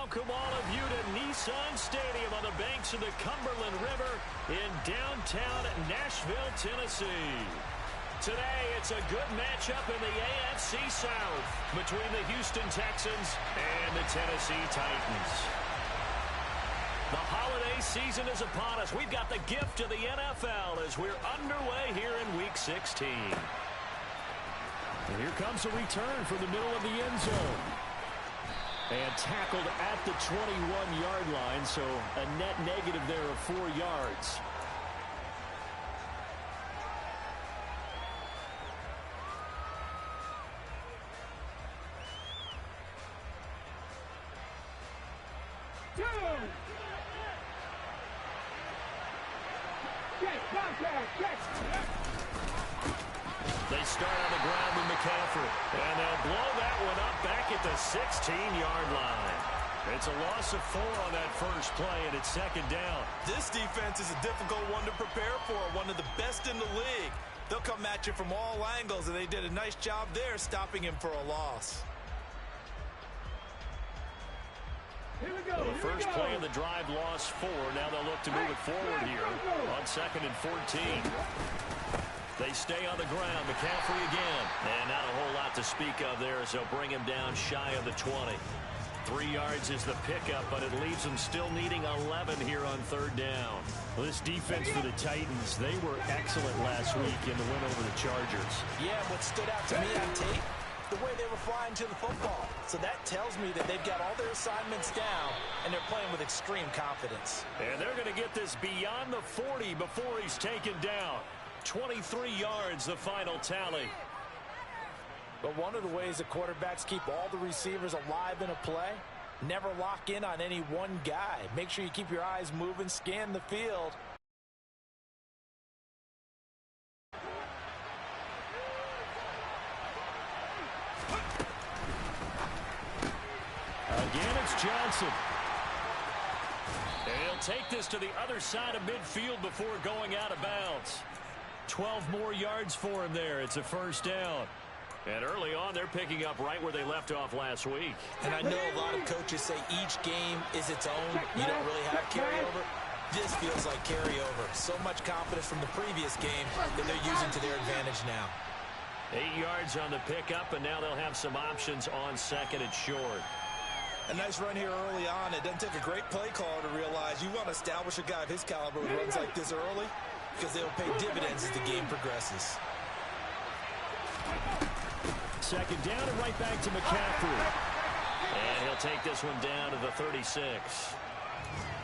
welcome all of you to Nissan Stadium on the banks of the Cumberland River in downtown Nashville, Tennessee. Today, it's a good matchup in the AFC South between the Houston Texans and the Tennessee Titans. The holiday season is upon us. We've got the gift of the NFL as we're underway here in Week 16. And here comes a return from the middle of the end zone. And tackled at the 21-yard line, so a net negative there of 4 yards. They start on the ground with McCaffrey, and they'll blow that one up back at the 16-yard line. It's a loss of 4 on that first play, and it's second down. This defense is a difficult one to prepare for, one of the best in the league. They'll come at you from all angles, and they did a nice job there stopping him for a loss. Well, the first play of the drive lost 4. Now they'll look to move it forward here on 2nd and 14. They stay on the ground. McCaffrey again. And not a whole lot to speak of there as they'll bring him down shy of the 20. 3 yards is the pickup, but it leaves them still needing 11 here on 3rd down. Well, this defense for the Titans, they were excellent last week in the win over the Chargers. Yeah, what stood out to me on tape, the way they were flying to the football. So that tells me that they've got all their assignments down, and they're playing with extreme confidence. And they're going to get this beyond the 40 before he's taken down. 23 yards, the final tally. But one of the ways the quarterbacks keep all the receivers alive in a play, never lock in on any one guy. Make sure you keep your eyes moving, scan the field. Again, it's Johnson. And he'll take this to the other side of midfield before going out of bounds. 12 more yards for him there. It's a first down. And early on, they're picking up right where they left off last week. And I know a lot of coaches say each game is its own. You don't really have carryover. This feels like carryover. So much confidence from the previous game that they're using to their advantage now. 8 yards on the pickup, and now they'll have some options on 2nd and short. A nice run here early on. It doesn't take a great play caller to realize you want to establish a guy of his caliber who runs like this early, because they'll pay dividends as the game progresses. 2nd down and right back to McCaffrey. And he'll take this one down to the 36.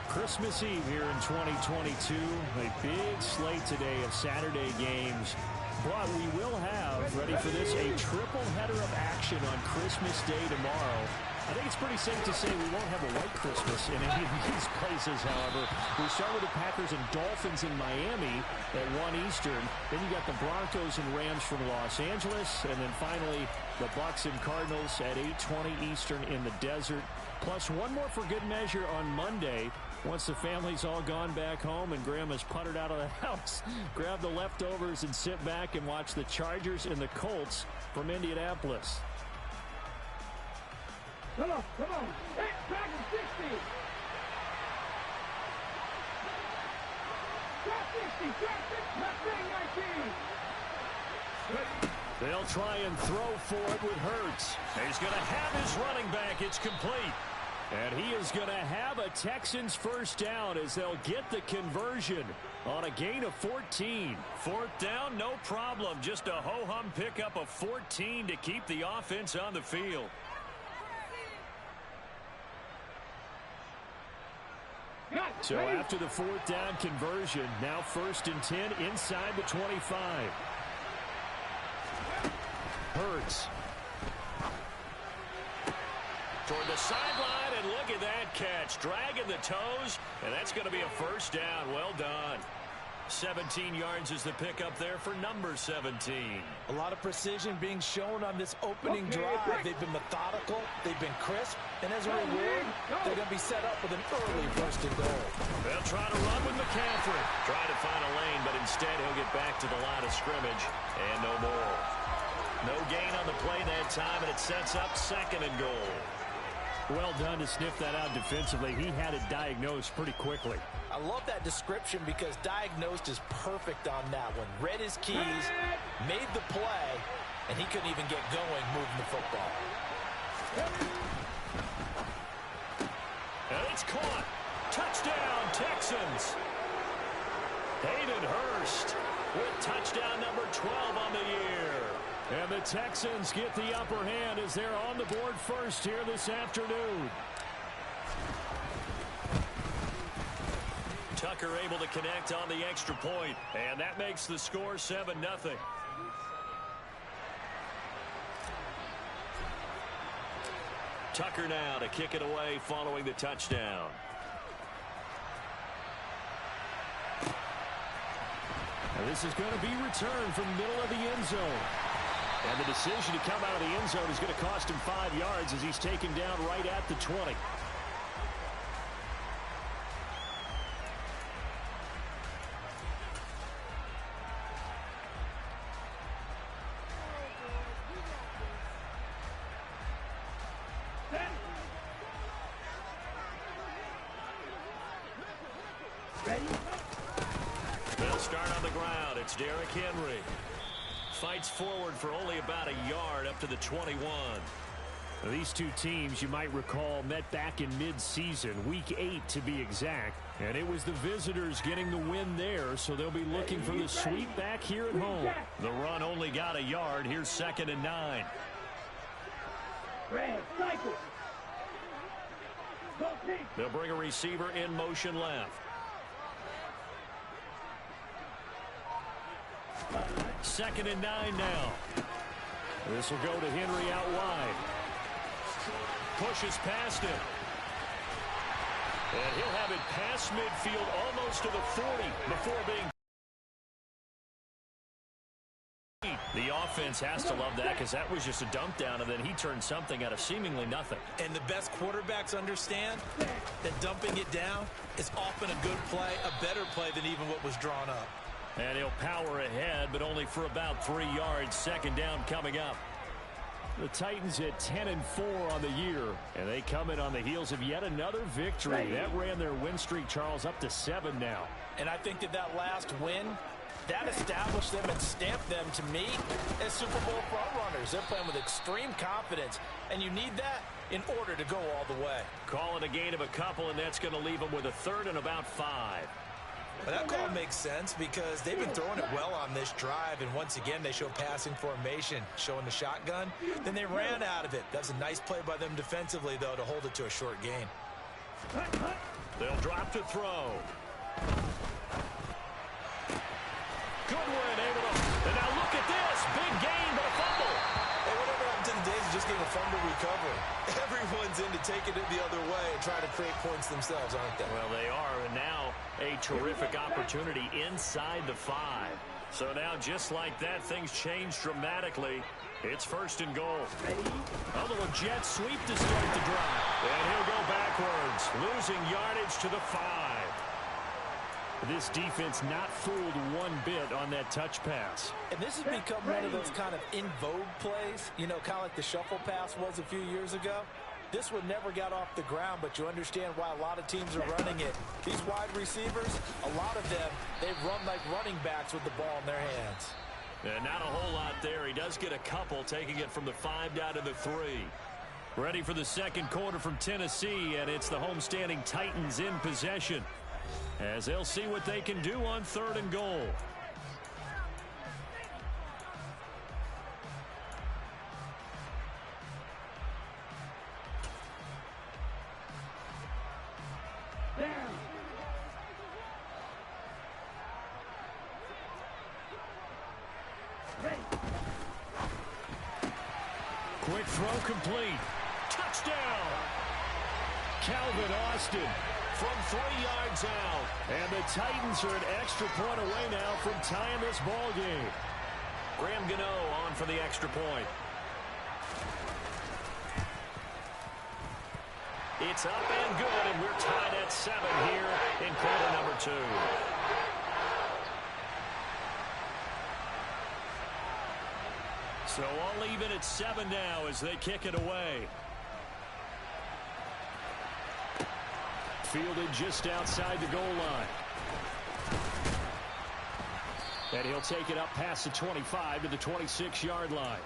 Christmas Eve here in 2022. A big slate today of Saturday games. But we will have, ready for this, a triple header of action on Christmas Day tomorrow. I think it's pretty safe to say we won't have a white Christmas in any of these places, however. We start with the Packers and Dolphins in Miami at 1 Eastern. Then you got the Broncos and Rams from Los Angeles. And then finally, the Bucs and Cardinals at 8:20 Eastern in the desert. Plus one more for good measure on Monday. Once the family's all gone back home and Grandma's puttered out of the house, grab the leftovers and sit back and watch the Chargers and the Colts from Indianapolis. Come on. Hey, back in 60. Drop 60. Not thing 19. They'll try and throw for it with Hurts. He's going to have his running back. It's complete. And he is going to have a Texans first down as they'll get the conversion on a gain of 14. 4th down, no problem. Just a ho-hum pickup of 14 to keep the offense on the field. So after the 4th down conversion, now 1st and 10 inside the 25. Hurts. Toward the sideline, and look at that catch. Dragging the toes, and that's going to be a first down. Well done. 17 yards is the pickup there for number 17. A lot of precision being shown on this opening drive. They've been methodical. They've been crisp. And as a reward, they're going to be set up with an early 1st and goal. They'll try to run with McCaffrey. Try to find a lane, but instead he'll get back to the line of scrimmage. And no more. No gain on the play that time, and it sets up 2nd and goal. Well done to sniff that out defensively. He had it diagnosed pretty quickly. I love that description because diagnosed is perfect on that one. Read his keys, made the play, and he couldn't even get going moving the football. And it's caught. Touchdown, Texans. Hayden Hurst with touchdown number 12 on the year. And the Texans get the upper hand as they're on the board first here this afternoon. Tucker able to connect on the extra point, and that makes the score 7-0. Tucker now to kick it away following the touchdown. Now this is going to be returned from the middle of the end zone. And the decision to come out of the end zone is going to cost him 5 yards as he's taken down right at the 20. They'll start on the ground. It's Derrick Henry. Fights forward for only about a yard up to the 21. These two teams, you might recall, met back in mid-season, week 8 to be exact. And it was the visitors getting the win there, so they'll be looking for the sweep back here at home. The run only got a yard. Here's 2nd and 9. They'll bring a receiver in motion left. 2nd and 9 now. This will go to Henry out wide. Pushes past him. And he'll have it past midfield almost to the 40 before being... The offense has to love that because that was just a dump down, and then he turned something out of seemingly nothing. And the best quarterbacks understand that dumping it down is often a good play, a better play than even what was drawn up. And he'll power ahead, but only for about 3 yards. 2nd down coming up. The Titans at 10-4 on the year, and they come in on the heels of yet another victory. That ran their win streak, Charles, up to 7 now. And I think that last win, that established them and stamped them, to me, as Super Bowl frontrunners. They're playing with extreme confidence, and you need that in order to go all the way. Call it a gain of a couple, and that's going to leave them with a 3rd and about 5. Well, that call makes sense because they've been throwing it well on this drive, and once again they show passing formation, showing the shotgun. Then they ran out of it. That's a nice play by them defensively, though, to hold it to a short gain. They'll drop to throw. Goodwin able to... And now look at this. Big gain, but a fumble. Hey, whatever happened to the days of just getting a fumble recovery? Everyone's into taking it the other way and trying to create points themselves, aren't they? Well, they are, and now a terrific opportunity inside the 5. So now, just like that, things change dramatically. It's 1st and goal. A little jet sweep to start the drive. And he'll go backwards, losing yardage to the 5. This defense not fooled one bit on that touch pass. And this has become one of those kind of in vogue plays, you know, kind of like the shuffle pass was a few years ago. This one never got off the ground, but you understand why a lot of teams are running it. These wide receivers, a lot of them, they've run like running backs with the ball in their hands. And not a whole lot there. He does get a couple, taking it from the 5 down to the 3. Ready for the 2nd quarter from Tennessee, and it's the homestanding Titans in possession, as they'll see what they can do on 3rd and goal. Quick throw complete. Touchdown! Calvin Austin from 3 yards out. And the Titans are an extra point away now from tying this ball game. Graham Gano on for the extra point. It's up and good, and we're tied at 7 here in quarter number 2. So all even at 7 now as they kick it away. fielded just outside the goal line. And he'll take it up past the 25 to the 26-yard line.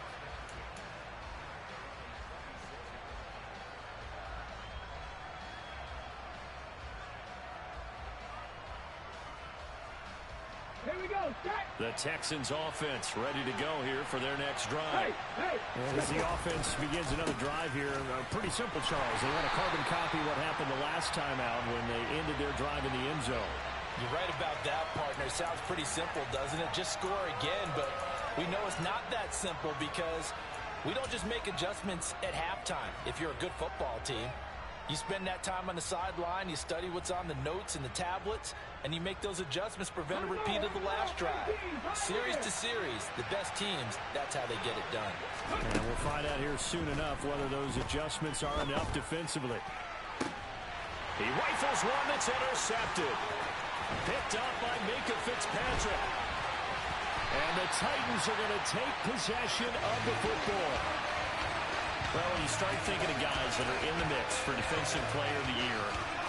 Here we go, set. The Texans offense ready to go here for their next drive. And as the offense begins another drive here, pretty simple, Charles. They want to carbon copy what happened the last time out when they ended their drive in the end zone. You're right about that, partner. Sounds pretty simple, doesn't it? Just score again, but we know it's not that simple because we don't just make adjustments at halftime. If you're a good football team, you spend that time on the sideline, you study what's on the notes and the tablets, and you make those adjustments, prevent a repeat of the last drive. Series to series, the best teams, that's how they get it done. And we'll find out here soon enough whether those adjustments are enough defensively. He rifles one that's intercepted. Picked up by Minka Fitzpatrick. And the Titans are going to take possession of the football. Well, when you start thinking of guys that are in the mix for Defensive Player of the Year,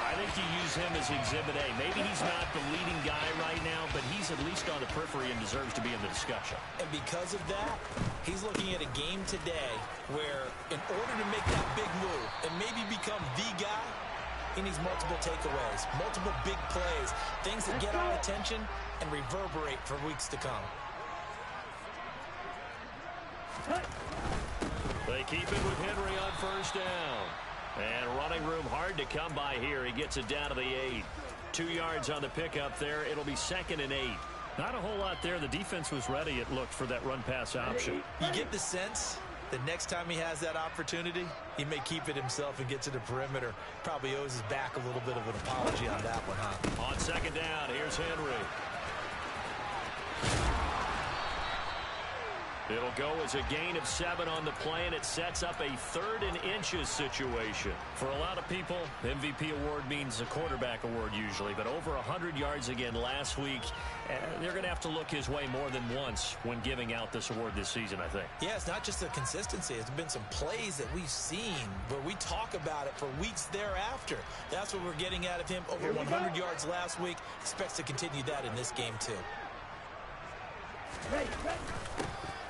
I think you use him as Exhibit A. Maybe he's not the leading guy right now, but he's at least on the periphery and deserves to be in the discussion. And because of that, he's looking at a game today where in order to make that big move and maybe become the guy, he needs multiple takeaways, multiple big plays, things that get our attention and reverberate for weeks to come. They keep it with Henry on first down. And running room hard to come by here. He gets it down to the 8. 2 yards on the pickup there. It'll be 2nd and 8. Not a whole lot there. The defense was ready, it looked, for that run-pass option. You get the sense that next time he has that opportunity, he may keep it himself and get to the perimeter. Probably owes his back a little bit of an apology on that one, huh? On 2nd down, here's Henry. It'll go as a gain of 7 on the play, and it sets up a 3rd and inches situation. For a lot of people, MVP award means a quarterback award usually, but over 100 yards again last week. They're going to have to look his way more than once when giving out this award this season, I think. Yeah, it's not just the consistency. It's been some plays that we've seen where we talk about it for weeks thereafter. That's what we're getting out of him. Over 100 yards last week. Expects to continue that in this game, too.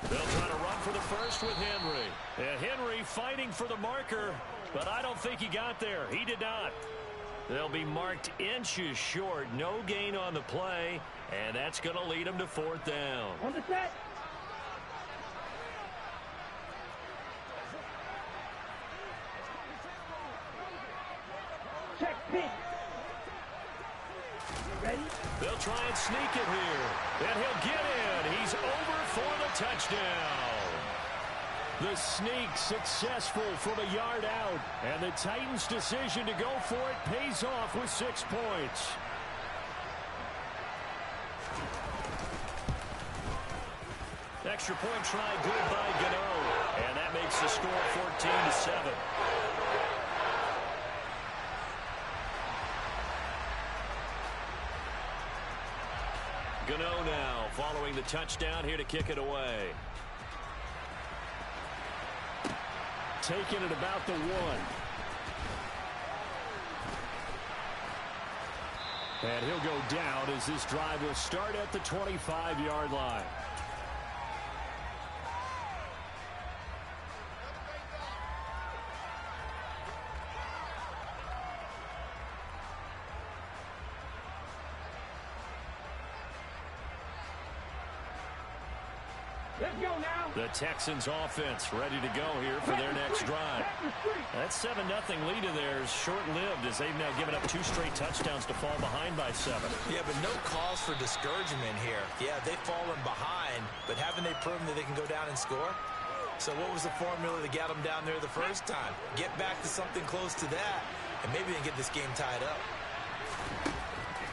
They'll try to run for the first with Henry. And Henry fighting for the marker, but I don't think he got there. He did not. They'll be marked inches short. No gain on the play, and that's going to lead them to 4th down. On the set. Check pitch. Ready? They'll try and sneak it here, and he'll get in. He's over for the touchdown. The sneak successful from a yard out, and the Titans' decision to go for it pays off with 6 points. Extra point try good by Gano, and that makes the score 14-7. Gano now following the touchdown here to kick it away. Taking it about the 1. And he'll go down as this drive will start at the 25-yard line. Let's go now. The Texans offense ready to go here for their next drive. That 7-0 lead of theirs short-lived as they've now given up 2 straight touchdowns to fall behind by 7. Yeah, but no cause for discouragement here. Yeah, they've fallen behind, but haven't they proven that they can go down and score? So what was the formula that got them down there the first time? Get back to something close to that, and maybe they can get this game tied up.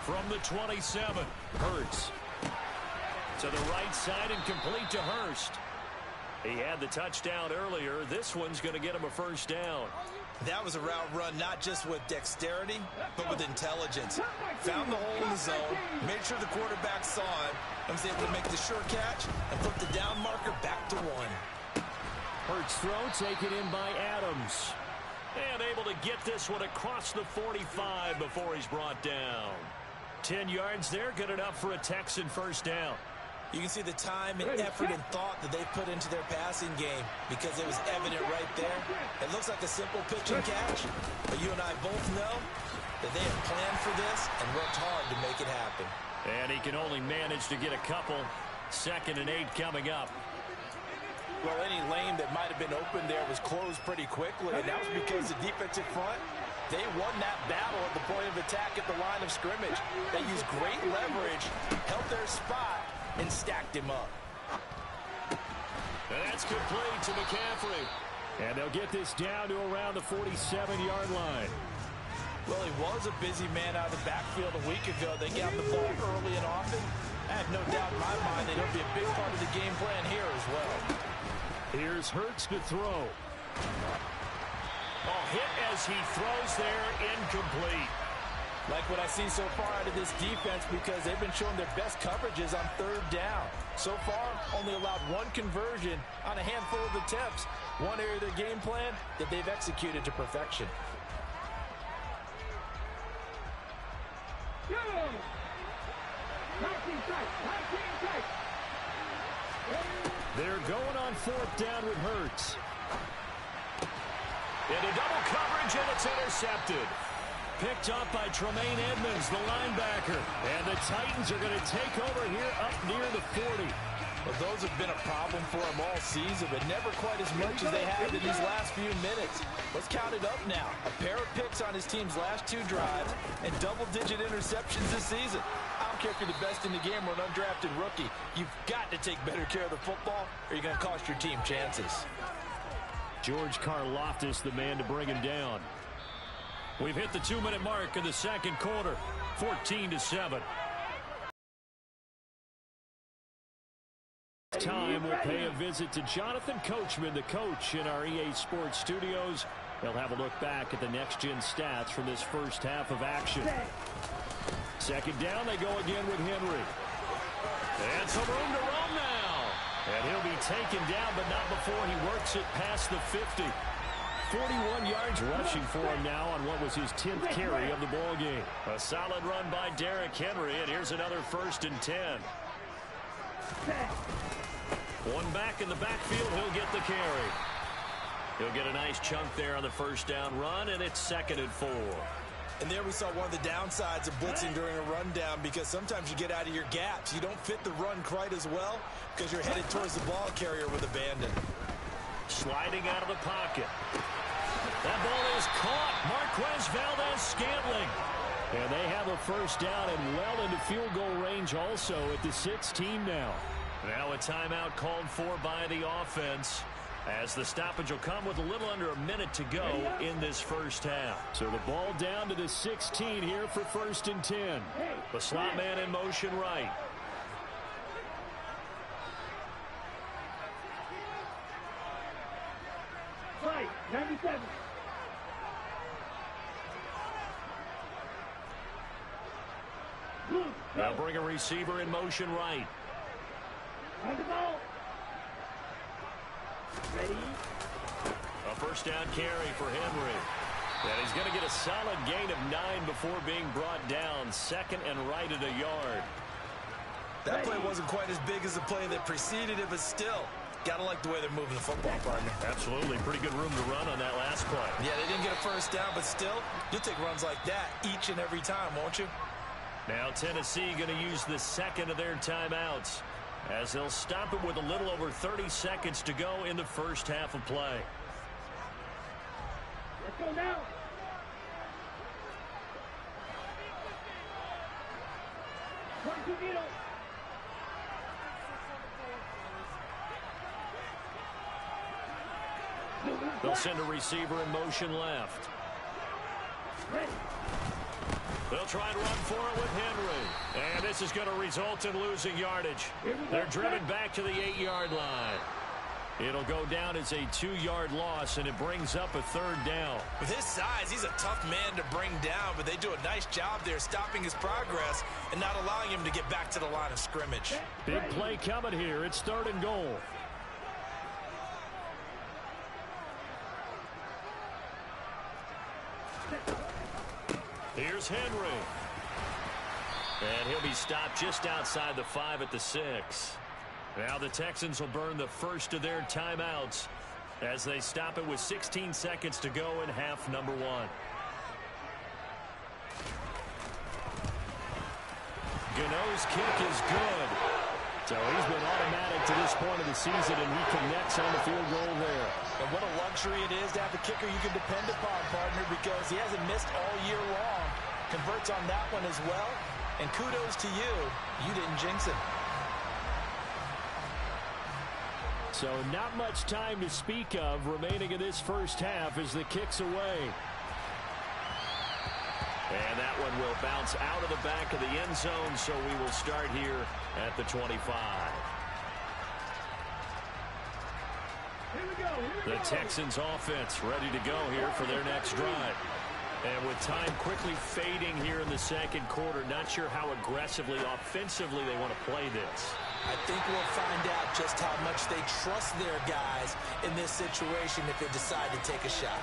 From the 27, Hurts. To the right side and complete to Hurst. He had the touchdown earlier. This one's going to get him a first down. That was a route run not just with dexterity, but with intelligence. Found the hole in the zone, made sure the quarterback saw it, and was able to make the sure catch and put the down marker back to 1. Hurts throw taken in by Adams. And able to get this one across the 45 before he's brought down. 10 yards there, good enough for a Texan first down. You can see the time and effort and thought that they've put into their passing game because it was evident right there. It looks like a simple pitch and catch, but you and I both know that they have planned for this and worked hard to make it happen. And he can only manage to get a couple. 2nd and 8 coming up. Well, any lane that might have been open there was closed pretty quickly, and that was because the defensive front, they won that battle at the point of attack at the line of scrimmage. They used great leverage, held their spot, and stacked him up. And that's complete to McCaffrey. And they'll get this down to around the 47-yard line. Well, he was a busy man out of the backfield a week ago. They got the ball early and often. I have no doubt in my mind that he'll be a big part of the game plan here as well. Here's Hurts to throw. Oh, hit as he throws there, incomplete. Like what I see so far out of this defense because they've been showing their best coverages on 3rd down. So far, only allowed 1 conversion on a handful of attempts. One area of their game plan that they've executed to perfection. They're going on 4th down with Hurts. Into double coverage, and it's intercepted. Picked up by Tremaine Edmonds, the linebacker. And the Titans are going to take over here up near the 40. Well, those have been a problem for them all season, but never quite as much as they have in these last few minutes. Let's count it up now. A pair of picks on his team's last 2 drives and double-digit interceptions this season. I don't care if you're the best in the game or an undrafted rookie. You've got to take better care of the football or you're going to cost your team chances. George Karlaftis, the man to bring him down. We've hit the 2-minute mark in the 2nd quarter, 14-7. Time we'll pay a visit to Jonathan Coachman, the coach in our EA Sports studios. He'll have a look back at the next-gen stats from this first half of action. 2nd down, they go again with Henry. And some room to run now. And he'll be taken down, but not before he works it past the 50. 41 yards rushing for him now on what was his 10th carry of the ball game. A solid run by Derrick Henry, and here's another 1st and 10. One back in the backfield, he'll get the carry. He'll get a nice chunk there on the 1st down run, and it's 2nd and 4. And there we saw one of the downsides of blitzing during a rundown because sometimes you get out of your gaps. You don't fit the run quite as well because you're headed towards the ball carrier with abandon. Sliding out of the pocket. That ball is caught. Marquez Valdez-Scantling. And they have a 1st down and well into field goal range also at the 16 now. Now a timeout called for by the offense as the stoppage will come with a little under a minute to go in this first half. So the ball down to the 16 here for 1st and 10. The slot man in motion right. Right, 97. They'll bring a receiver in motion right. On the ball. Ready? A 1st down carry for Henry. And he's going to get a solid gain of 9 before being brought down. 2nd and right at a yard. That play wasn't quite as big as the play that preceded it, but still, got to like the way they're moving the football, partner. Absolutely. Pretty good room to run on that last play. Yeah, they didn't get a 1st down, but still, you'll take runs like that each and every time, won't you? Now Tennessee going to use the 2nd of their timeouts as they'll stop it with a little over 30 seconds to go in the first half of play. Let's go now. They'll send a receiver in motion left. They'll try and run for it with Henry. And this is going to result in losing yardage. They're driven back to the 8-yard line. It'll go down as a 2-yard loss, and it brings up a 3rd down. With his size, he's a tough man to bring down, but they do a nice job there stopping his progress and not allowing him to get back to the line of scrimmage. Big play coming here. It's 3rd and goal. Here's Henry. And he'll be stopped just outside the 5 at the 6. Now the Texans will burn the first of their timeouts as they stop it with 16 seconds to go in half number 1. Gano's kick is good. So he's been automatic to this point of the season, and he connects on the field goal there. And what a luxury it is to have a kicker you can depend upon, partner, because he hasn't missed all year long. Converts on that one as well. And kudos to you. You didn't jinx him. So not much time to speak of remaining in this first half as the kick's away. And that one will bounce out of the back of the end zone, so we will start here at the 25. The Texans offense ready to go here for their next drive. And with time quickly fading here in the second quarter, not sure how aggressively, offensively they want to play this. I think we'll find out just how much they trust their guys in this situation if they decide to take a shot.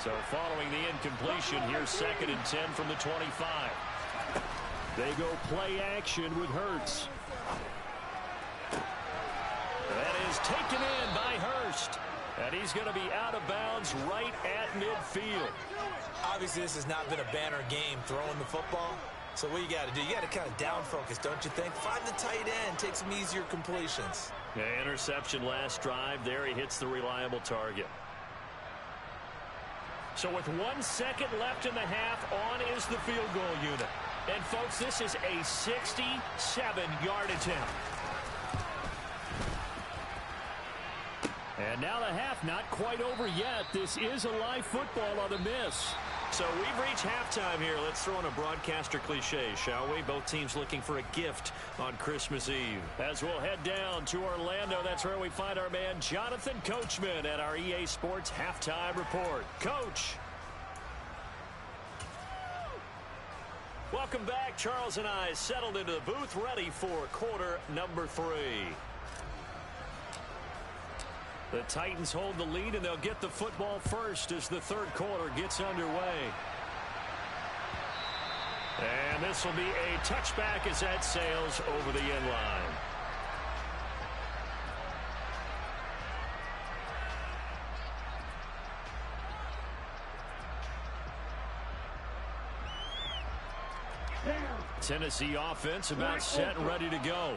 So following the incompletion, here's 2nd and 10 from the 25. They go play action with Hurts. That is taken in by Hurst. And he's going to be out of bounds right at midfield. Obviously, this has not been a banner game throwing the football. So what you got to do, you got to kind of down focus, don't you think? Find the tight end, take some easier completions. Yeah, interception last drive. There he hits the reliable target. So with 1 second left in the half, on is the field goal unit. And folks, this is a 67-yard attempt. And now the half not quite over yet. This is a live football on the miss. So we've reached halftime here. Let's throw in a broadcaster cliche, shall we? Both teams looking for a gift on Christmas Eve. As we'll head down to Orlando, that's where we find our man Jonathan Coachman at our EA Sports Halftime Report. Coach. Welcome back. Charles and I settled into the booth, ready for quarter number 3. The Titans hold the lead, and they'll get the football first as the third quarter gets underway. And this will be a touchback as that sails over the end line. Tennessee offense about set and ready to go.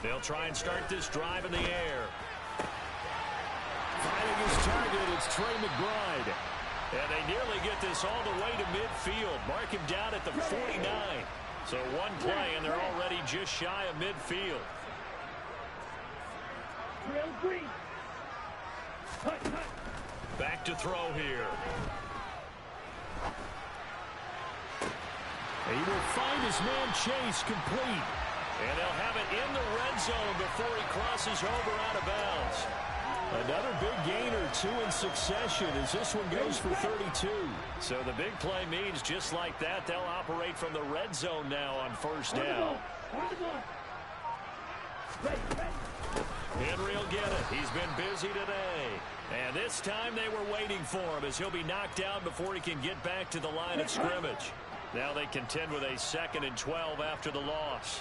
They'll try and start this drive in the air. Finding his target, it's Trey McBride. And they nearly get this all the way to midfield. Mark him down at the 49. So one play, and they're already just shy of midfield. Back to throw here. He will find his man Chase complete. And they'll have it in the red zone before he crosses over out of bounds. Another big gain or 2 in succession as this one goes for 32. So the big play means just like that, they'll operate from the red zone now on first down. Henry will get it. He's been busy today. And this time they were waiting for him as he'll be knocked down before he can get back to the line of scrimmage. Now they contend with a 2nd and 12 after the loss.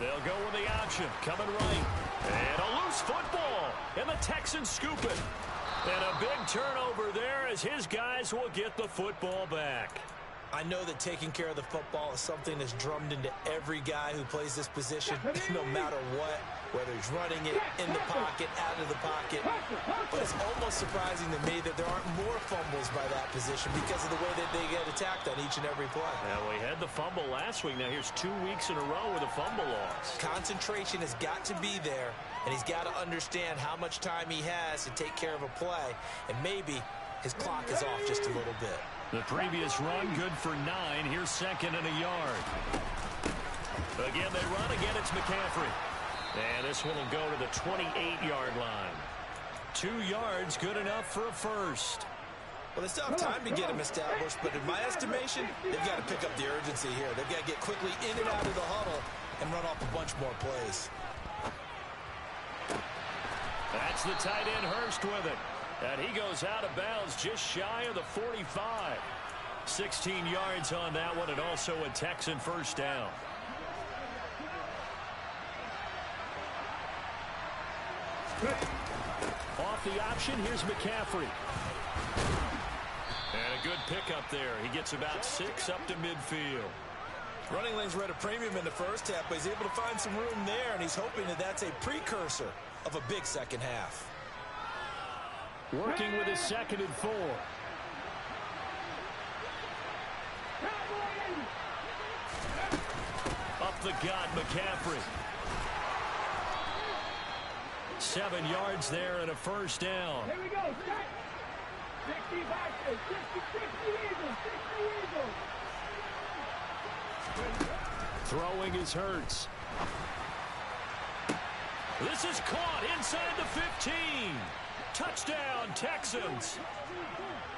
They'll go with the option. Coming right. And a loose football. And the Texans scoop it. And a big turnover there as his guys will get the football back. I know that taking care of the football is something that's drummed into every guy who plays this position, no matter what, whether he's running it in the pocket, out of the pocket. But it's almost surprising to me that there aren't more fumbles by that position because of the way that they get attacked on each and every play. Now, we had the fumble last week. Now, here's 2 weeks in a row with a fumble loss. Concentration has got to be there, and he's got to understand how much time he has to take care of a play, and maybe his clock is off just a little bit. The previous run, good for 9. Here's 2nd and a yard. Again, they run. Again, it's McCaffrey. And this one will go to the 28-yard line. 2 yards, good enough for a first. Well, they still have time to get him established, but in my estimation, they've got to pick up the urgency here. They've got to get quickly in and out of the huddle and run off a bunch more plays. That's the tight end Hurst with it. And he goes out of bounds just shy of the 45. 16 yards on that one, and also a Texan first down. Off the option, here's McCaffrey. And a good pickup there. He gets about 6 up to midfield. Running lanes were at a premium in the first half, but he's able to find some room there, and he's hoping that that's a precursor of a big second half. Working with his 2nd and 4. Up the gut, McCaffrey. 7 yards there and a first down. Here we go. 60 back. 60 Eagles. 60 Eagles. Throwing is Hurts. This is caught inside the 15. Touchdown, Texans.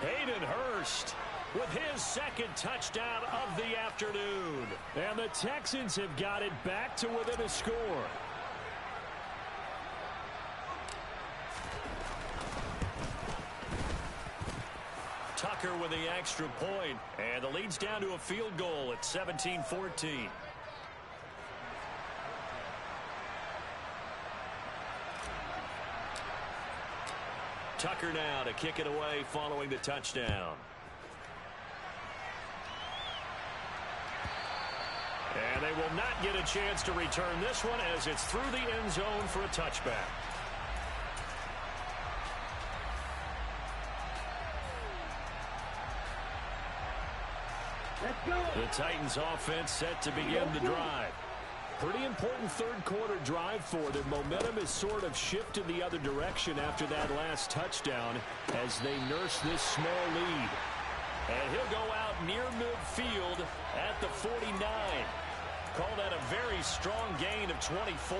Hayden Hurst with his 2nd touchdown of the afternoon. And the Texans have got it back to within a score. Tucker with the extra point, and the lead's down to a field goal at 17-14. Tucker now to kick it away following the touchdown. And they will not get a chance to return this one as it's through the end zone for a touchback. Let's go. The Titans offense set to begin the drive. Pretty important third quarter drive for them. Momentum is sort of shifted the other direction after that last touchdown as they nurse this small lead. And he'll go out near midfield at the 49. Call that a very strong gain of 24.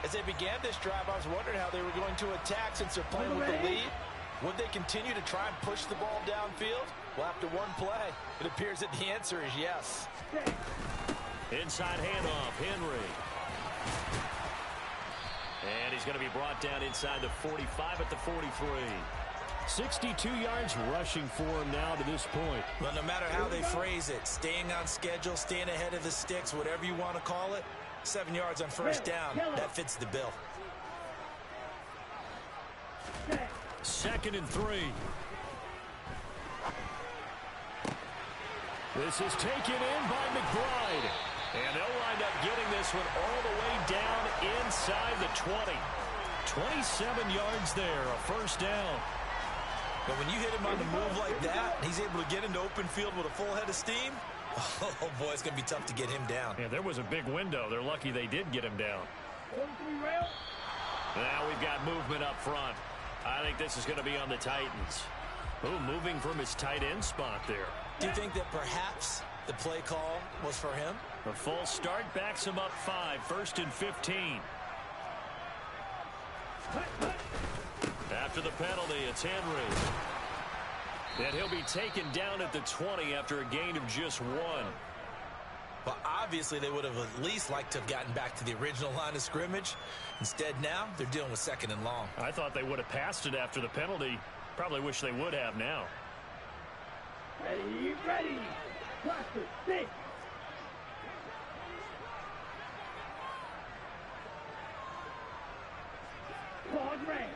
As they began this drive, I was wondering how they were going to attack since they're playing with the lead. Would they continue to try and push the ball downfield? Well, after one play, it appears that the answer is yes. Inside handoff, Henry. And he's going to be brought down inside the 45 at the 43. 62 yards rushing for him now to this point. Well, no matter how they phrase it, staying on schedule, staying ahead of the sticks, whatever you want to call it, 7 yards on first down, that fits the bill. 2nd and 3. This is taken in by McBride. And they'll wind up getting this one all the way down inside the 20. 27 yards there, a first down. But when you hit him on the move like that, he's able to get into open field with a full head of steam. Oh, boy, it's going to be tough to get him down. Yeah, there was a big window. They're lucky they did get him down. Now we've got movement up front. I think this is going to be on the Titans. Oh, moving from his tight end spot there. Do you think that perhaps the play call was for him? A false start backs him up 5, 1st and 15. After the penalty, it's Henry. And he'll be taken down at the 20 after a gain of just 1. Well, obviously, they would have at least liked to have gotten back to the original line of scrimmage. Instead, now, they're dealing with 2nd and long. I thought they would have passed it after the penalty. Probably wish they would have now. Ready. Cluster, 6. Pause rank.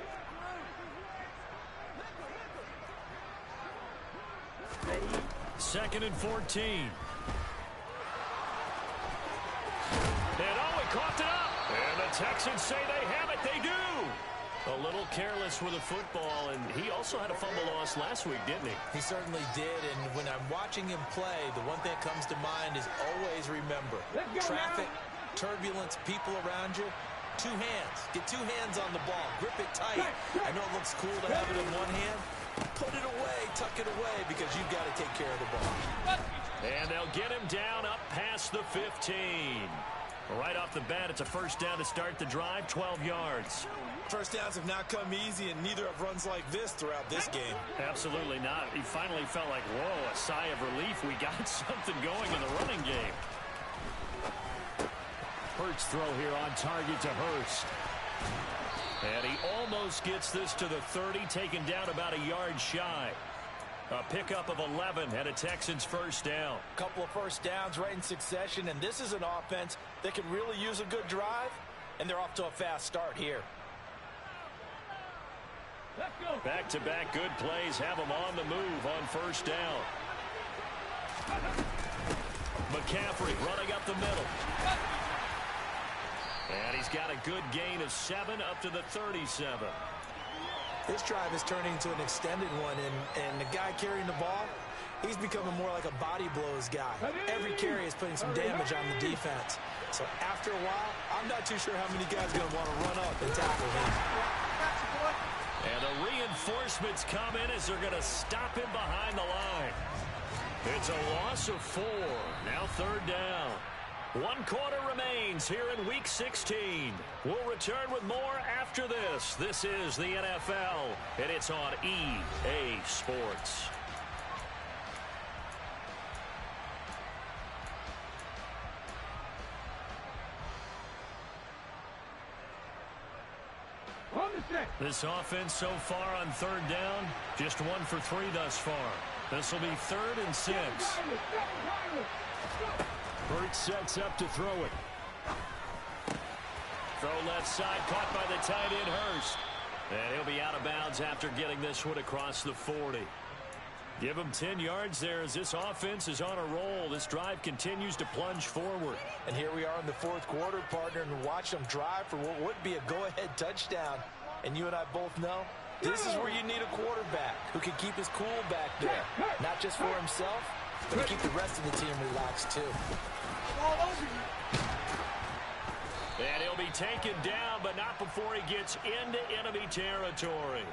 2nd and 14. And he coughed it up. And the Texans say they have it. They do. A little careless with the football, and he also had a fumble loss last week, didn't he? He certainly did, and when I'm watching him play, the one thing that comes to mind is always remember, traffic, turbulence, people around you, 2 hands. Get 2 hands on the ball. Grip it tight. I know it looks cool to have it in one hand. Put it away, tuck it away, because you've got to take care of the ball. And they'll get him down up past the 15. Right off the bat, it's a first down to start the drive, 12 yards. First downs have not come easy, and neither have runs like this throughout this game. Absolutely not. He finally felt like, whoa, a sigh of relief. We got something going in the running game. Hurts throw here on target to Hurst. And he almost gets this to the 30, taken down about a yard shy. A pickup of 11 and a Texans first down. A couple of first downs right in succession, and this is an offense that can really use a good drive, and they're off to a fast start here. Back-to-back good plays have them on the move on first down. McCaffrey running up the middle. And he's got a good gain of 7 up to the 37. This drive is turning into an extended one, and the guy carrying the ball, he's becoming more like a body blows guy. Every carry is putting some damage on the defense. So after a while, I'm not too sure how many guys are going to want to run up and tackle him. And the reinforcements come in as they're going to stop him behind the line. It's a loss of 4. Now third down. 1 quarter remains here in Week 16. We'll return with more after this. This is the NFL, and it's on EA Sports. This offense so far on third down, just 1 for 3 thus far. This will be 3rd and 6. Hurts sets up to throw it. Throw left side, caught by the tight end Hurst. And he'll be out of bounds after getting this one across the 40. Give him 10 yards there as this offense is on a roll. This drive continues to plunge forward. And here we are in the 4th quarter, partner, and watch them drive for what would be a go-ahead touchdown. And you and I both know this is where you need a quarterback who can keep his cool back there. Not just for himself, but to keep the rest of the team relaxed too. And he'll be taken down, but not before he gets into enemy territory.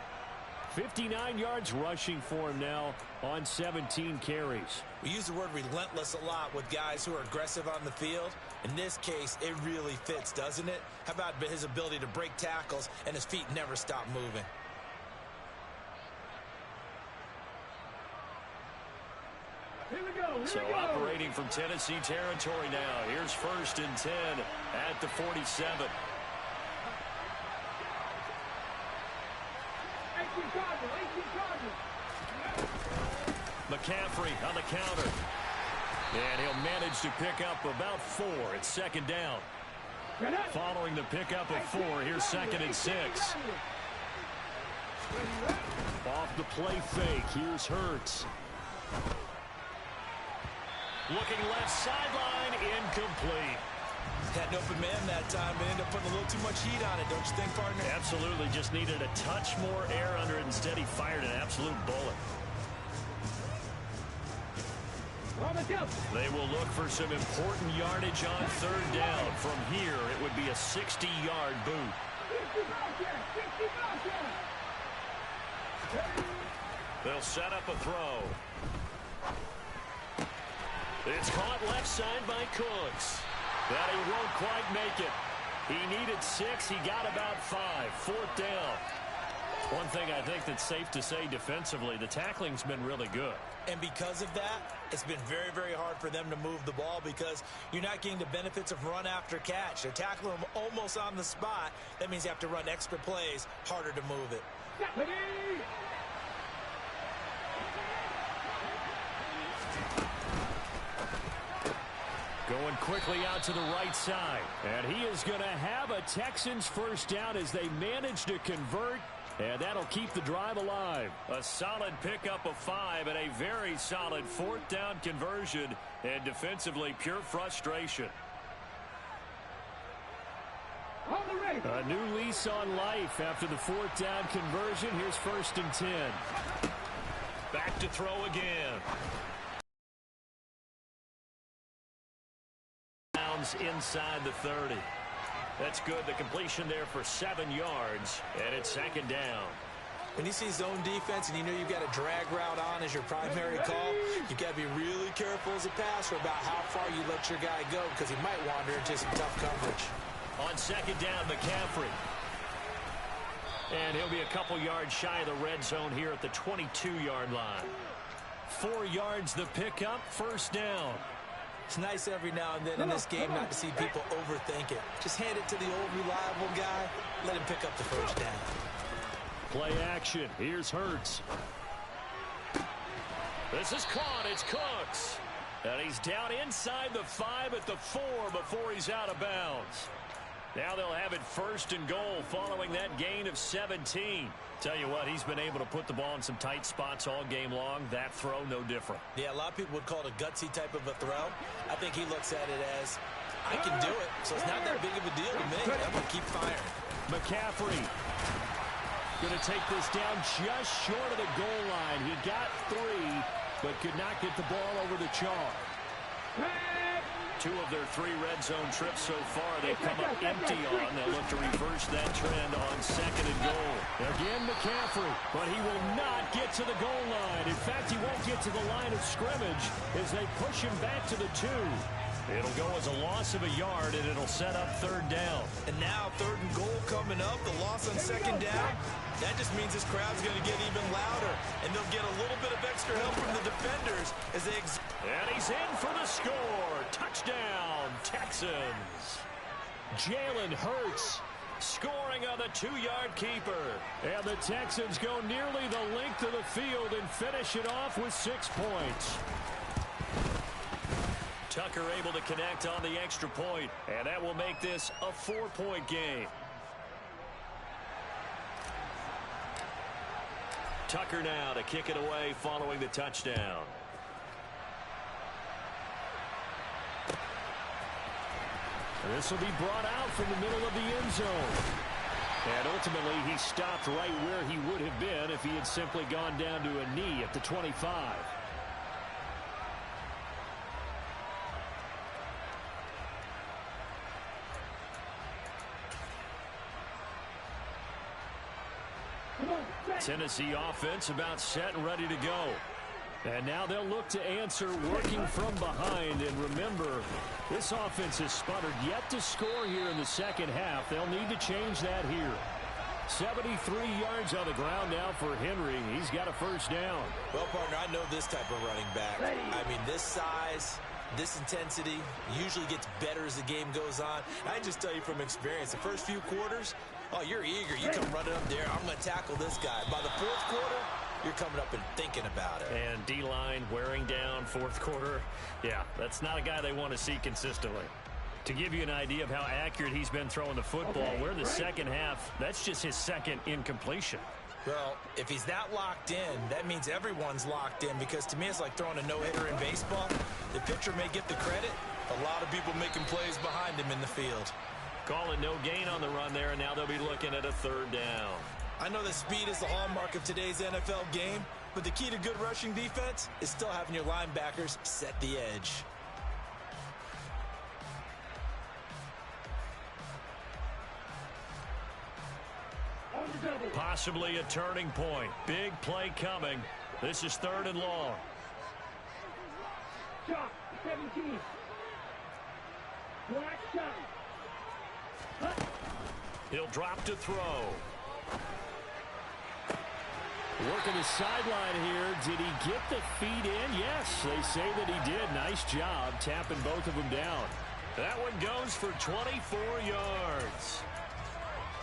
59 yards rushing for him now on 17 carries. We use the word relentless a lot with guys who are aggressive on the field. In this case, it really fits, doesn't it? How about his ability to break tackles and his feet never stop moving? So operating from Tennessee territory now. Here's 1st and 10 at the 47. McCaffrey on the counter. And he'll manage to pick up about 4. It's 2nd down. Following the pickup of 4, here's 2nd and 6. Off the play fake, here's Hurts. Looking left sideline, incomplete. Had an open man that time, but ended up putting a little too much heat on it, don't you think, partner? Absolutely, just needed a touch more air under it. Instead, he fired an absolute bullet. They will look for some important yardage on 3rd down. From here, it would be a 60-yard boot. They'll set up a throw. It's caught left side by Cooks. That he won't quite make it. He needed 6. He got about 5. 4th down. One thing I think that's safe to say defensively, the tackling's been really good. And because of that, it's been very, very hard for them to move the ball because you're not getting the benefits of run after catch. They're tackling them almost on the spot. That means you have to run extra plays, harder to move it. Going quickly out to the right side. And he is going to have a Texans first down as they manage to convert. And that'll keep the drive alive. A solid pickup of 5 and a very solid 4th down conversion. And defensively, pure frustration. A new lease on life after the 4th down conversion. Here's 1st and 10. Back to throw again. Inside the 30. That's good. The completion there for 7 yards, and it's 2nd down. When you see zone defense and you know you've got a drag route on as your primary call, you've got to be really careful as a passer about how far you let your guy go because he might wander into some tough coverage. On second down, McCaffrey. And he'll be a couple yards shy of the red zone here at the 22-yard line. 4 yards the pickup, first down. It's nice every now and then in this game not to see people overthink it. Just hand it to the old reliable guy, let him pick up the first down. Play action. Here's Hurts. This is caught. It's Cooks. And he's down inside the 5 at the 4 before he's out of bounds. Now they'll have it first and goal following that gain of 17. Tell you what, he's been able to put the ball in some tight spots all game long. That throw, no different. Yeah, a lot of people would call it a gutsy type of a throw. I think he looks at it as, I can do it, so it's not that big of a deal to me. I'm going to keep firing. McCaffrey going to take this down just short of the goal line. He got 3, but could not get the ball over the chalk. 2 of their 3 red zone trips so far they've come up empty on. They'll look to reverse that trend on second and goal. Again, McCaffrey, but he will not get to the goal line. In fact, he won't get to the line of scrimmage as they push him back to the 2. It'll go as a loss of a yard, and it'll set up third down. And now third and goal coming up, the loss on second down. That just means this crowd's going to get even louder, and they'll get a little bit of extra help from the defenders as they... And he's in for the score. Touchdown, Texans. Jalen Hurts scoring on the 2-yard keeper. And the Texans go nearly the length of the field and finish it off with 6 points. Tucker able to connect on the extra point, and that will make this a 4-point game. Tucker now to kick it away following the touchdown. This will be brought out from the middle of the end zone. And ultimately, he stopped right where he would have been if he had simply gone down to a knee at the 25. Tennessee offense about set and ready to go. And now they'll look to answer working from behind. And remember, this offense has sputtered yet to score here in the second half. They'll need to change that here. 73 yards on the ground now for Henry. He's got a first down. Well, partner, I know this type of running back. I mean, this size, this intensity usually gets better as the game goes on. I just tell you from experience, the first few quarters, oh, you're eager. You come running up there. I'm going to tackle this guy. By the fourth quarter, you're coming up and thinking about it. And D-line wearing down fourth quarter. Yeah, that's not a guy they want to see consistently. To give you an idea of how accurate he's been throwing the football, we're in the second half. That's just his second incompletion. Well, if he's that locked in, that means everyone's locked in, because to me it's like throwing a no-hitter in baseball. The pitcher may get the credit. A lot of people making plays behind him in the field. Calling no gain on the run there, and now they'll be looking at a third down. I know that speed is the hallmark of today's NFL game, but the key to good rushing defense is still having your linebackers set the edge. Possibly a turning point. Big play coming. This is third and long. Shot, 17. Black shot. He'll drop to throw. Working the sideline here. Did he get the feet in? Yes, they say that he did. Nice job tapping both of them down. That one goes for 24 yards.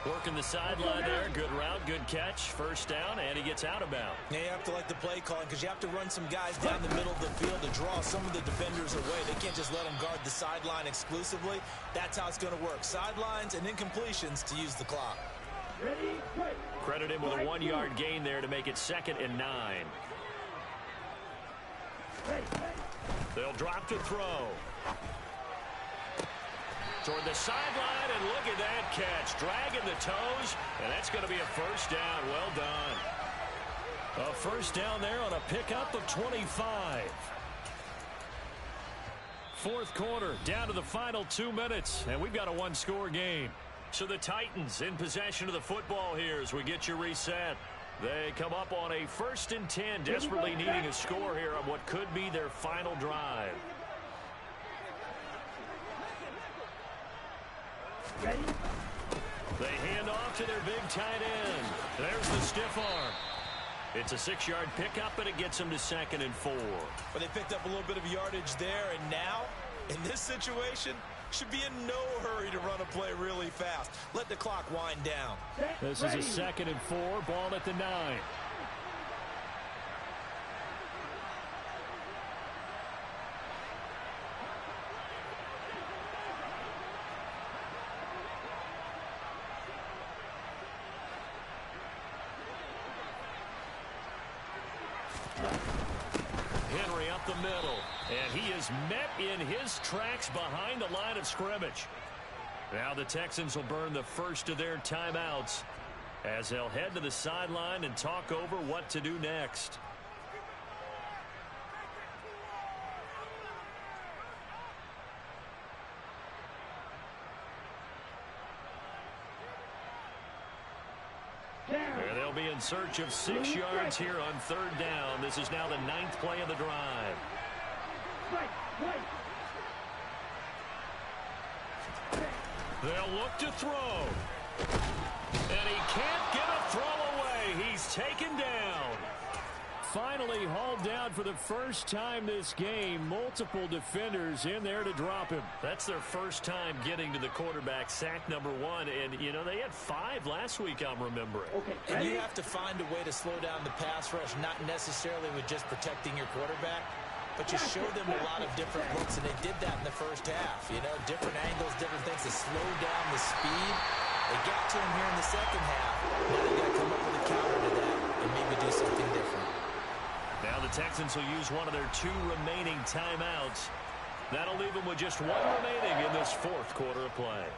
Working the sideline there. Good route, good catch. First down, and he gets out of bounds. Now you have to like the play calling, because you have to run some guys down the middle of the field to draw some of the defenders away. They can't just let them guard the sideline exclusively. That's how it's going to work. Sidelines and incompletions to use the clock. Ready, play. Credit him with a 1-yard gain there to make it 2nd and 9. They'll drop to throw. Toward the sideline, and look at that catch. Dragging the toes, and that's going to be a first down. Well done. A first down there on a pickup of 25. Fourth quarter, down to the final 2 minutes, and we've got a 1-score game. So the Titans in possession of the football here as we get you reset. They come up on a 1st and 10, desperately needing a score here on what could be their final drive. Ready? They hand off to their big tight end. There's the stiff arm. It's a 6-yard pickup, and it gets them to 2nd and 4. But they picked up a little bit of yardage there, and now, in this situation, should be in no hurry to run a play really fast. Let the clock wind down. This is a 2nd and 4, ball at the 9. Henry up the middle, and he is met in his tracks behind the line of scrimmage. Now the Texans will burn the first of their timeouts as they'll head to the sideline and talk over what to do next. And they'll be in search of 6 yards here on 3rd down. This is now the 9th play of the drive. They'll look to throw. And he can't get a throw away. He's taken down. Finally hauled down for the first time this game. Multiple defenders in there to drop him. That's their first time getting to the quarterback, sack number 1. And, you know, they had 5 last week, I'm remembering. Okay, And you have to find a way to slow down the pass rush, not necessarily with just protecting your quarterback, but you show them a lot of different looks, and they did that in the first half. You know, different angles, different things to slow down the speed. They got to him here in the second half. Now they got to come up with a counter to that and maybe do something different. Now the Texans will use one of their 2 remaining timeouts. That'll leave them with just 1 remaining in this 4th quarter of play.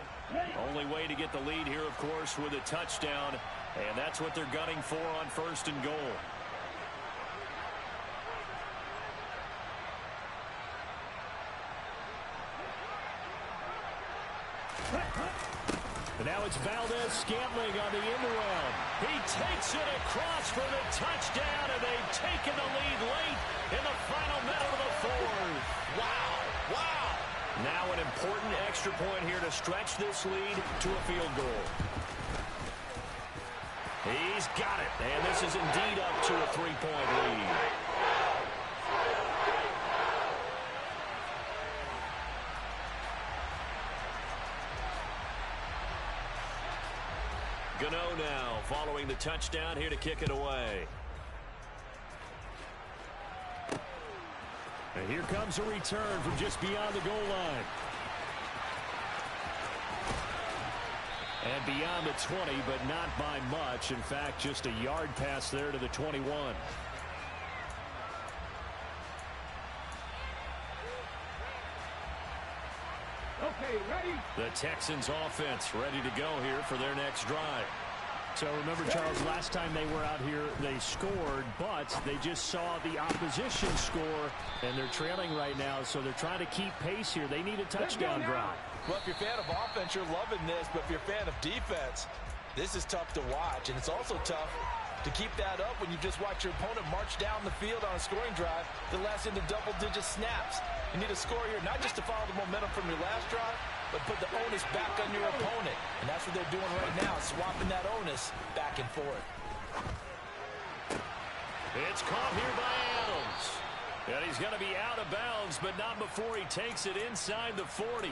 Only way to get the lead here, of course, with a touchdown, and that's what they're gunning for on 1st and goal. But now it's Valdez-Scantling on the end around. He takes it across for the touchdown, and they've taken the lead late in the final minute of the 4th. Wow. Wow. Now an important extra point here to stretch this lead to a field goal. He's got it, and this is indeed up to a 3-point lead. Gano now following the touchdown here to kick it away. And here comes a return from just beyond the goal line. And beyond the 20, but not by much. In fact, just a yard pass there to the 21. Okay, ready? The Texans offense ready to go here for their next drive. So remember, Charles, last time they were out here, they scored, but they just saw the opposition score, and they're trailing right now, so they're trying to keep pace here. They need a touchdown drive. Well, if you're a fan of offense, you're loving this, but if you're a fan of defense, this is tough to watch, and it's also tough to keep that up when you just watch your opponent march down the field on a scoring drive that lasts into double-digit snaps. You need a score here, not just to follow the momentum from your last drive, but put the onus back on your opponent. And that's what they're doing right now, swapping that onus back and forth. It's caught here by Adams. And he's going to be out of bounds, but not before he takes it inside the 40.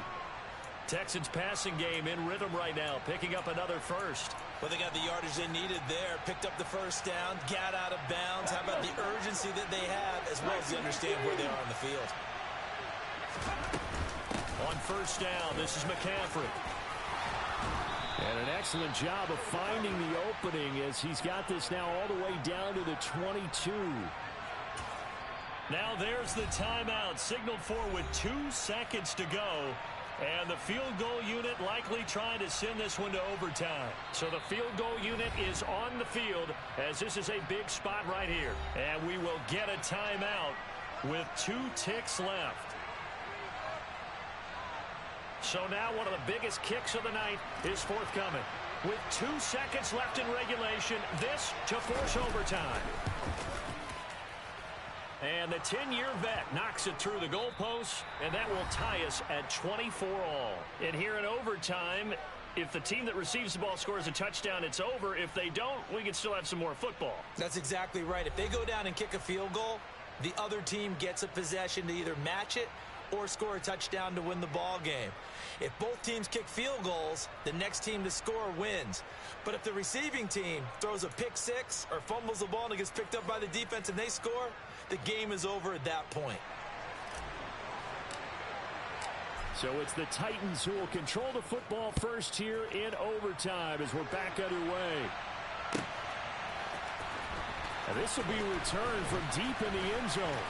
Texans passing game in rhythm right now, picking up another first. Well, they got the yardage they needed there, picked up the first down, got out of bounds. How about the urgency that they have, as well as they understand where they are on the field. On first down, this is McCaffrey. And an excellent job of finding the opening as he's got this now all the way down to the 22. Now there's the timeout signaled for with 2 seconds to go. And the field goal unit likely trying to send this one to overtime. So the field goal unit is on the field as this is a big spot right here. And we will get a timeout with 2 ticks left. So now one of the biggest kicks of the night is forthcoming. with 2 seconds left in regulation. This to force overtime. And the 10-year vet knocks it through the goalposts, and that will tie us at 24 all. And here in overtime, if the team that receives the ball scores a touchdown, it's over. If they don't, we can still have some more football. That's exactly right. If they go down and kick a field goal, the other team gets a possession to either match it or score a touchdown to win the ball game. If both teams kick field goals, the next team to score wins. But if the receiving team throws a pick six or fumbles the ball and it gets picked up by the defense and they score, the game is over at that point. So it's the Titans who will control the football first here in overtime as we're back underway. And this will be returned from deep in the end zone.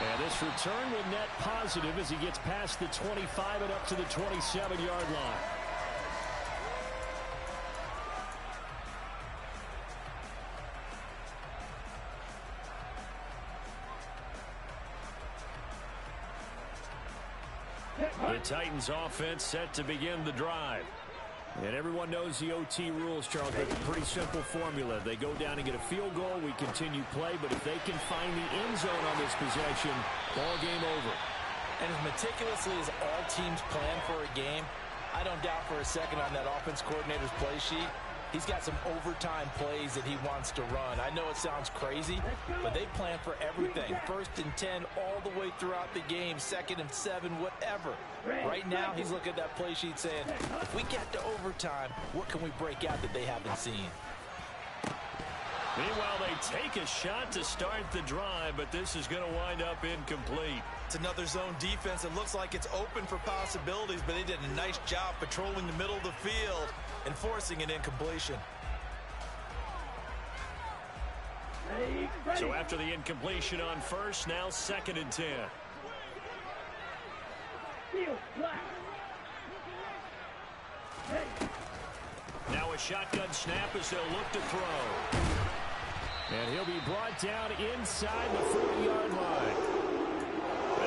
And this return will net positive as he gets past the 25 and up to the 27-yard line. The Titans offense set to begin the drive. And everyone knows the OT rules, Charles, but it's a pretty simple formula. They go down and get a field goal, we continue play, but if they can find the end zone on this possession, ball game over. And as meticulously as all teams plan for a game, I don't doubt for a second on that offense coordinator's play sheet, he's got some overtime plays that he wants to run. I know it sounds crazy, but they plan for everything. 1st and 10 all the way throughout the game, 2nd and 7, whatever. Right now, he's looking at that play sheet saying, if we get to overtime, what can we break out that they haven't seen? Meanwhile, they take a shot to start the drive, but this is going to wind up incomplete. It's another zone defense. It looks like it's open for possibilities, but they did a nice job patrolling the middle of the field and forcing an incompletion. So after the incompletion on first, now 2nd and 10. Now a shotgun snap as they'll look to throw. And he'll be brought down inside the 40-yard line.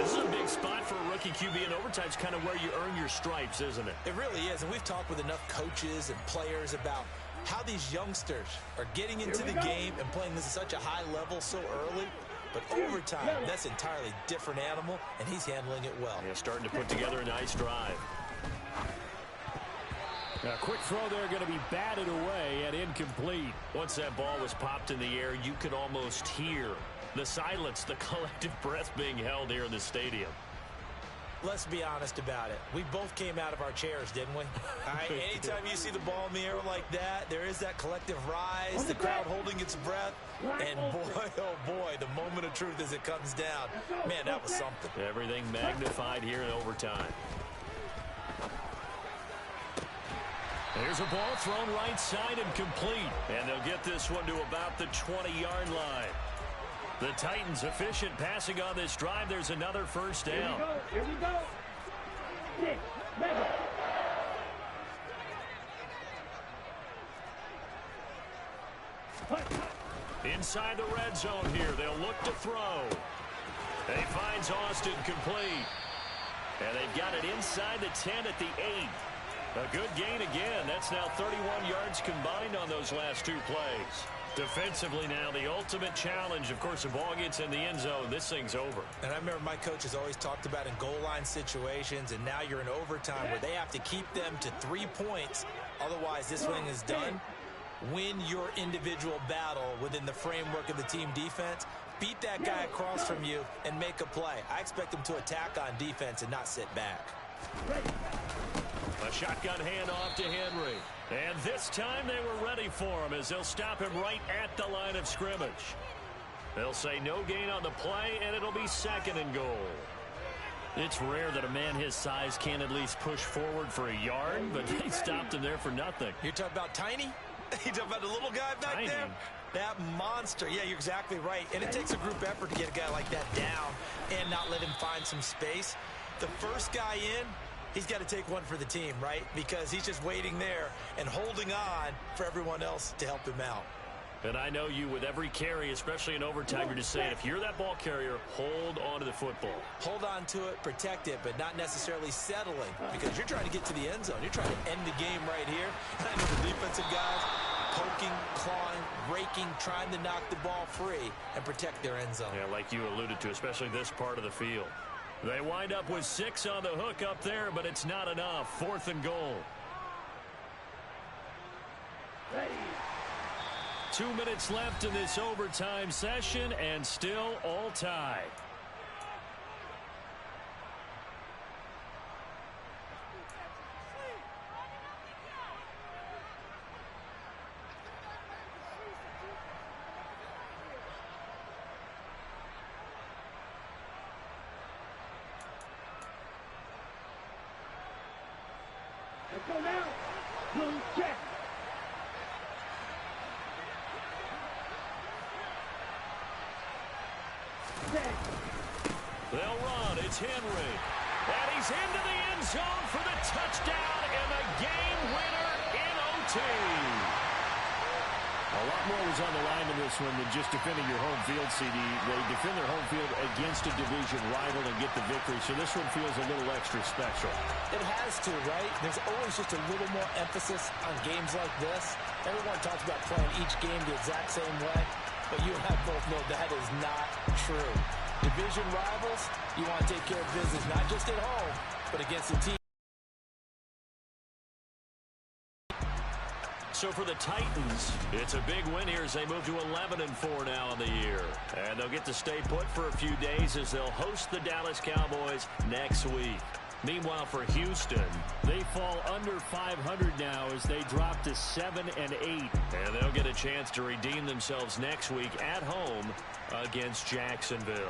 This is a big spot for a rookie QB, and overtime's kind of where you earn your stripes, isn't it? It really is, and we've talked with enough coaches and players about how these youngsters are getting into the game and playing this at such a high level so early. But overtime, that's an entirely different animal, and he's handling it well. Yeah, starting to put together a nice drive. A quick throw there going to be batted away and incomplete. Once that ball was popped in the air, you could almost hear the silence, the collective breath being held here in the stadium. Let's be honest about it. We both came out of our chairs, didn't we? All right, anytime you see the ball in the air like that, there is that collective rise, the crowd holding its breath, and boy, oh boy, the moment of truth as it comes down. Man, that was something. Everything magnified here in overtime. There's a ball thrown right side and complete. And they'll get this one to about the 20-yard line. The Titans efficient passing on this drive. There's another first down. Here we go. 6, 7. Inside the red zone here. They'll look to throw. And he finds Austin complete. And they've got it inside the 10 at the 8. A good gain again. That's now 31 yards combined on those last 2 plays. Defensively now, the ultimate challenge. Of course, the ball gets in the end zone. This thing's over. And I remember my coaches always talked about in goal line situations, and now you're in overtime where they have to keep them to 3 points. Otherwise, this thing is done. Win your individual battle within the framework of the team defense. Beat that guy across from you and make a play. I expect them to attack on defense and not sit back. A shotgun handoff to Henry. And this time they were ready for him as they'll stop him right at the line of scrimmage. They'll say no gain on the play, and it'll be 2nd and goal. It's rare that a man his size can at least push forward for a yard, but they stopped him there for nothing. You're talking about Tiny? You talking about the little guy back there? That monster. Yeah, you're exactly right. And it takes a group effort to get a guy like that down and not let him find some space. The first guy in, he's got to take one for the team, right? Because he's just waiting there and holding on for everyone else to help him out. And I know you, with every carry, especially in overtime, you're just saying, if you're that ball carrier, hold on to the football. Hold on to it, protect it, but not necessarily settling, because you're trying to get to the end zone. You're trying to end the game right here. I know the defensive guys poking, clawing, raking, trying to knock the ball free and protect their end zone. Yeah, like you alluded to, especially this part of the field. They wind up with 6 on the hook up there, but it's not enough. 4th and goal. 2 minutes left in this overtime session, and still all tied. Let's go now. Blue check. They'll run. It's Henry. And he's into the end zone for the touchdown and the game winner in OT. A lot more was on the line in this one than just defending your home field, CD. They defend their home field against a division rival and get the victory, so this one feels a little extra special. It has to, right? There's always just a little more emphasis on games like this. Everyone talks about playing each game the exact same way, but you and I both know that is not true. Division rivals, you want to take care of business, not just at home, but against the team. So for the Titans, it's a big win here as they move to 11-4 now in the year. And they'll get to stay put for a few days as they'll host the Dallas Cowboys next week. Meanwhile, for Houston, they fall under 500 now as they drop to 7-8. And they'll get a chance to redeem themselves next week at home against Jacksonville.